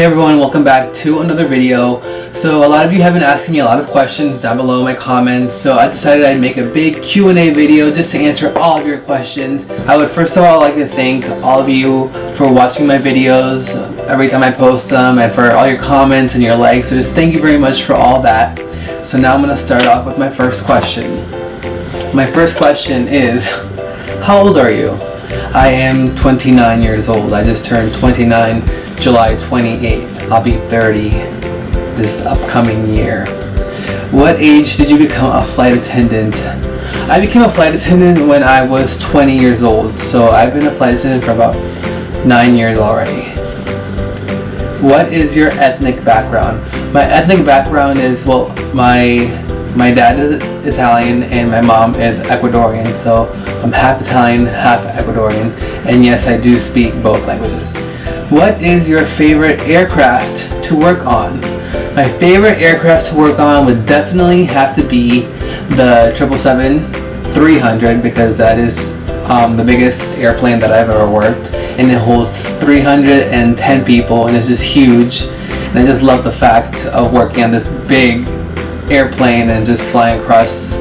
Hey everyone, welcome back to another video. So a lot of you have been asking me a lot of questions down below in my comments, so I decided I'd make a big Q&A video just to answer all of your questions. I would first of all like to thank all of you for watching my videos every time I post them, and for all your comments and your likes. So just thank you very much for all that. So now I'm going to start off with my first question. My first question is, how old are you? I am 29 years old. I just turned 29 July 28th. I'll be 30 this upcoming year. What age did you become a flight attendant? I became a flight attendant when I was 20 years old, so I've been a flight attendant for about 9 years already. What is your ethnic background? My ethnic background is, well, my dad is Italian and my mom is Ecuadorian, so I'm half Italian, half Ecuadorian, and yes, I do speak both languages. What is your favorite aircraft to work on? My favorite aircraft to work on would definitely have to be the 777-300, because that is the biggest airplane that I've ever worked, and it holds 310 people, and it's just huge. And I just love the fact of working on this big airplane and just flying across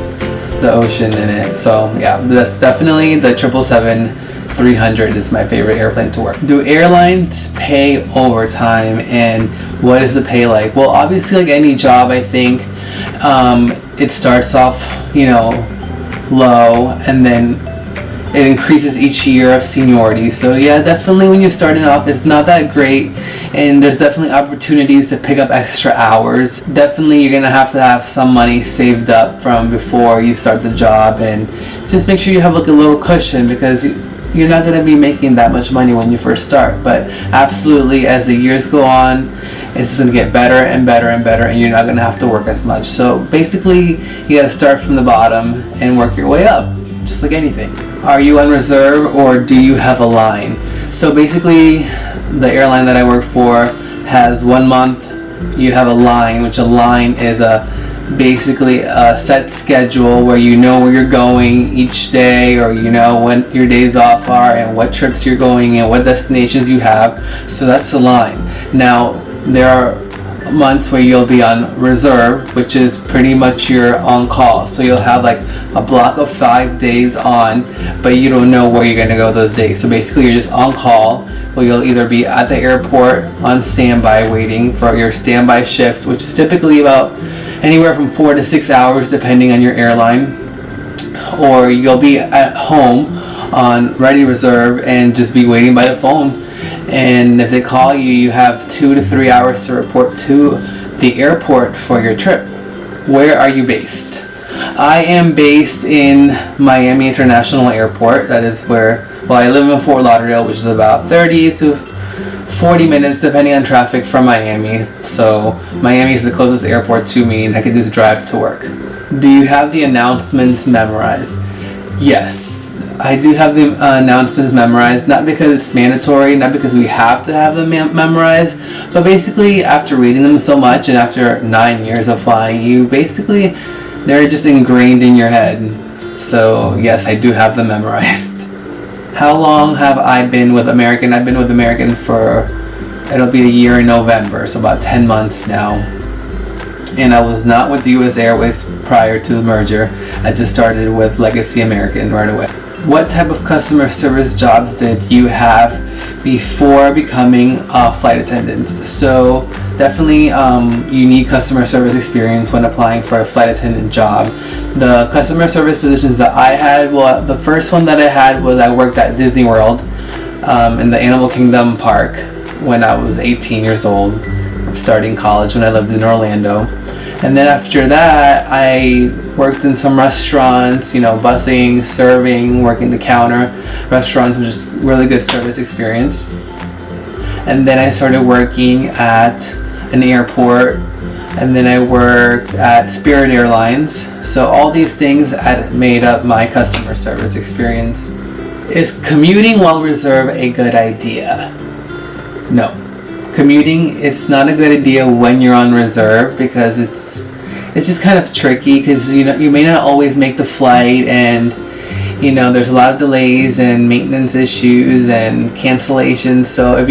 the ocean in it. So yeah, definitely the 777-300 is my favorite airplane to work. Do airlines pay overtime, and what is the pay like? Well, obviously, like any job, I think it starts off, low, and then it increases each year of seniority. So yeah, definitely when you're starting off, it's not that great, and there's definitely opportunities to pick up extra hours. Definitely you're gonna have to have some money saved up from before you start the job, and just make sure you have like a little cushion, because you're not gonna be making that much money when you first start. But absolutely, as the years go on, it's just gonna get better and better and better, and you're not gonna have to work as much. So basically, you gotta start from the bottom and work your way up, just like anything. Are you on reserve, or do you have a line? So basically, the airline that I work for has 1 month you have a line, which a line is basically a set schedule where you know where you're going each day, or you know when your days off are and what trips you're going and what destinations you have. So that's the line. Now there are months where you'll be on reserve, which is pretty much your on call. So you'll have like a block of 5 days on, but you don't know where you're going to go those days. So basically you're just on call, where you'll either be at the airport on standby waiting for your standby shift, which is typically about anywhere from 4 to 6 hours depending on your airline, or you'll be at home on ready reserve and just be waiting by the phone. And if they call you, you have 2 to 3 hours to report to the airport for your trip. Where are you based? I am based in Miami International Airport. That is where, well, I live in Fort Lauderdale, which is about 30 to 40 minutes depending on traffic from Miami. So Miami is the closest airport to me, and I can just drive to work. Do you have the announcements memorized? Yes, I do have the announcements memorized, not because it's mandatory, not because we have to have them memorized, but basically after reading them so much and after 9 years of flying, they're just ingrained in your head. So yes, I do have them memorized. How long have I been with American? I've been with American for, it'll be a year in November, so about 10 months now. And I was not with US Airways prior to the merger. I just started with Legacy American right away. What type of customer service jobs did you have before becoming a flight attendant? So definitely you need customer service experience when applying for a flight attendant job. The customer service positions that I had, well, the first one that I had was I worked at Disney World in the Animal Kingdom park when I was 18 years old, starting college when I lived in Orlando. And then after that, I worked in some restaurants, busing, serving, working the counter restaurants, which is really good service experience. And then I started working at an airport, and then I worked at Spirit Airlines. So all these things had made up my customer service experience. Is commuting while reserve a good idea? No. Commuting, it's not a good idea when you're on reserve, because it's just kind of tricky, because you may not always make the flight, and there's a lot of delays and maintenance issues and cancellations. So if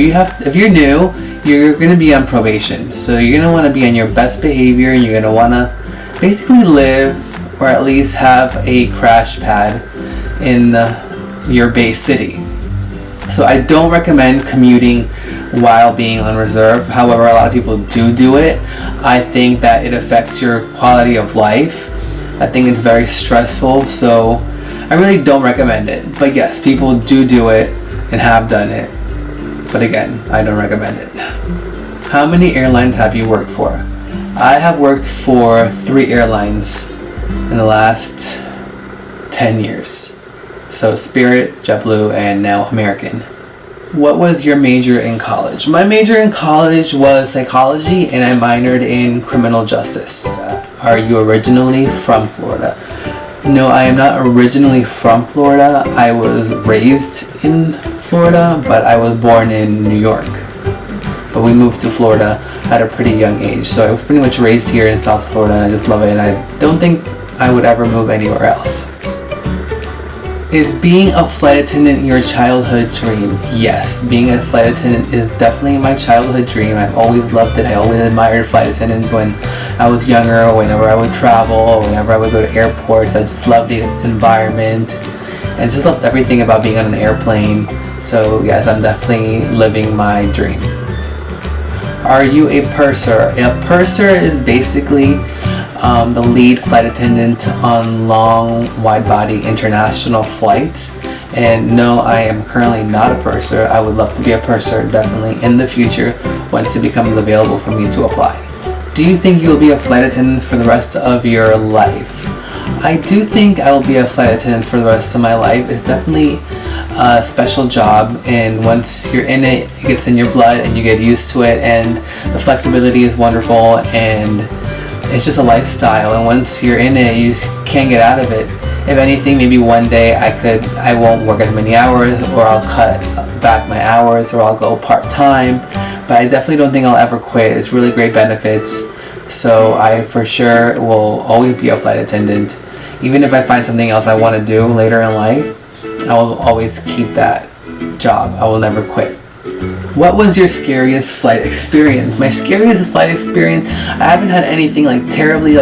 you're new, you're going to be on probation. So you're going to want to be on your best behavior, and you're going to want to basically live, or at least have a crash pad in your base city. So I don't recommend commuting while being on reserve. However, a lot of people do it. I think that it affects your quality of life. I think it's very stressful, so I really don't recommend it. But yes, people do it and have done it. But again, I don't recommend it. How many airlines have you worked for? I have worked for 3 airlines in the last 10 years. So Spirit, JetBlue, and now American. What was your major in college? My major in college was psychology, and I minored in criminal justice. Are you originally from Florida? No, I am not originally from Florida. I was raised in Florida, but I was born in New York. But we moved to Florida at a pretty young age. So I was pretty much raised here in South Florida, and I just love it, and I don't think I would ever move anywhere else. Is being a flight attendant your childhood dream? Yes, being a flight attendant is definitely my childhood dream. I've always loved it. I always admired flight attendants when I was younger, or whenever I would travel, or whenever I would go to airports. I just loved the environment and just loved everything about being on an airplane. So yes, I'm definitely living my dream. Are you a purser? A purser is basically the lead flight attendant on long, wide-body international flights. And no, I am currently not a purser. I would love to be a purser, definitely, in the future, once it becomes available for me to apply. Do you think you will be a flight attendant for the rest of your life? I do think I will be a flight attendant for the rest of my life. It's definitely a special job, and once you're in it, it gets in your blood and you get used to it, and the flexibility is wonderful, and it's just a lifestyle, and once you're in it, you just can't get out of it. If anything, maybe one day I won't work as many hours, or I'll cut back my hours, or I'll go part-time, but I definitely don't think I'll ever quit. It's really great benefits, so I for sure will always be a flight attendant. Even if I find something else I want to do later in life, I will always keep that job. I will never quit. What was your scariest flight experience? My scariest flight experience, I haven't had anything like terribly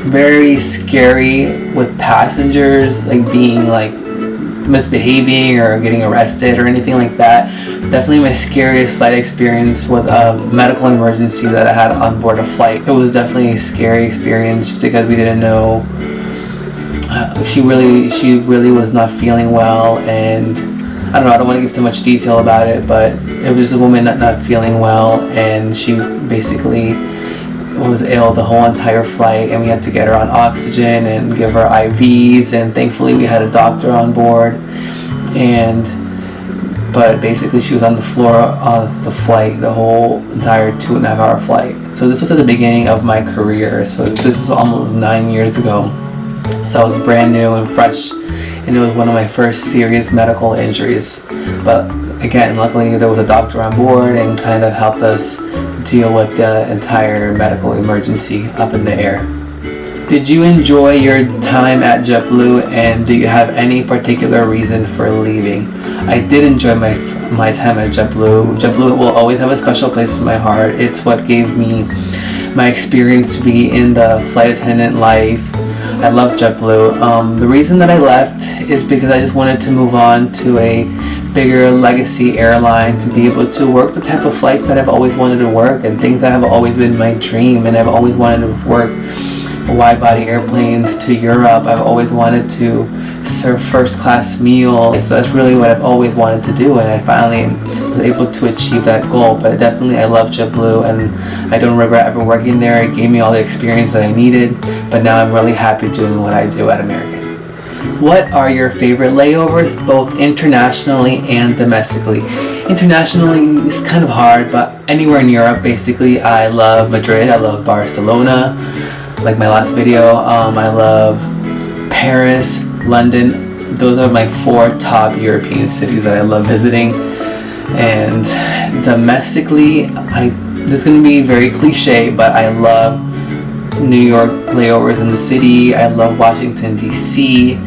very scary with passengers, like being like misbehaving or getting arrested or anything like that. Definitely my scariest flight experience with a medical emergency that I had on board a flight. It was definitely a scary experience just because we didn't know. She really was not feeling well, and I don't want to give too much detail about it, but it was a woman not feeling well, and she basically was ill the whole entire flight, and we had to get her on oxygen and give her IVs, and thankfully we had a doctor on board, but basically she was on the floor of the flight the whole entire 2.5 hour flight. So this was at the beginning of my career, so this was almost 9 years ago. So I was brand new and fresh, and it was one of my first serious medical injuries. But again, luckily there was a doctor on board and kind of helped us deal with the entire medical emergency up in the air. Did you enjoy your time at JetBlue, and do you have any particular reason for leaving? I did enjoy my time at JetBlue. JetBlue will always have a special place in my heart. It's what gave me my experience to be in the flight attendant life. I love JetBlue. The reason that I left is because I just wanted to move on to a bigger legacy airline, to be able to work the type of flights that I've always wanted to work, and things that have always been my dream, and I've always wanted to work wide body airplanes to Europe. I've always wanted to serve first class meals, so that's really what I've always wanted to do, and I finally was able to achieve that goal. But definitely I love JetBlue, and I don't regret ever working there. It gave me all the experience that I needed, but now I'm really happy doing what I do at American. What are your favorite layovers, both internationally and domestically? Internationally is kind of hard, but anywhere in Europe basically. I love Madrid, I love Barcelona, like my last video. I love Paris, London. Those are my 4 top European cities that I love visiting. And domestically, this is going to be very cliche, but I love New York layovers in the city. I love Washington DC,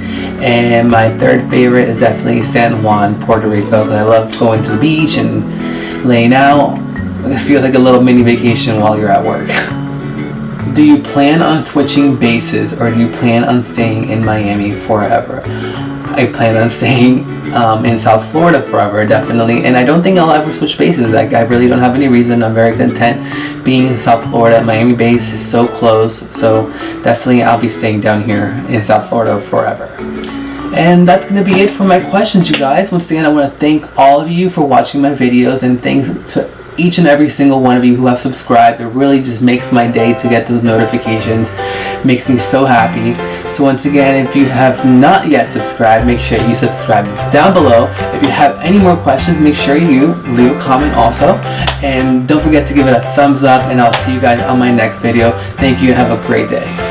And my third favorite is definitely San Juan, Puerto Rico, because I love going to the beach and laying out. It feels like a little mini vacation while you're at work. Do you plan on switching bases, or do you plan on staying in Miami forever? I plan on staying in South Florida forever, definitely, and I don't think I'll ever switch bases. Like, I really don't have any reason. I'm very content being in South Florida. Miami base is so close, so definitely I'll be staying down here in South Florida forever. And that's going to be it for my questions, you guys. Once again, I want to thank all of you for watching my videos, and thanks to each and every single one of you who have subscribed. It really just makes my day to get those notifications. Makes me so happy. So once again, if you have not yet subscribed, make sure you subscribe down below. If you have any more questions, make sure you leave a comment also. And don't forget to give it a thumbs up, and I'll see you guys on my next video. Thank you and have a great day.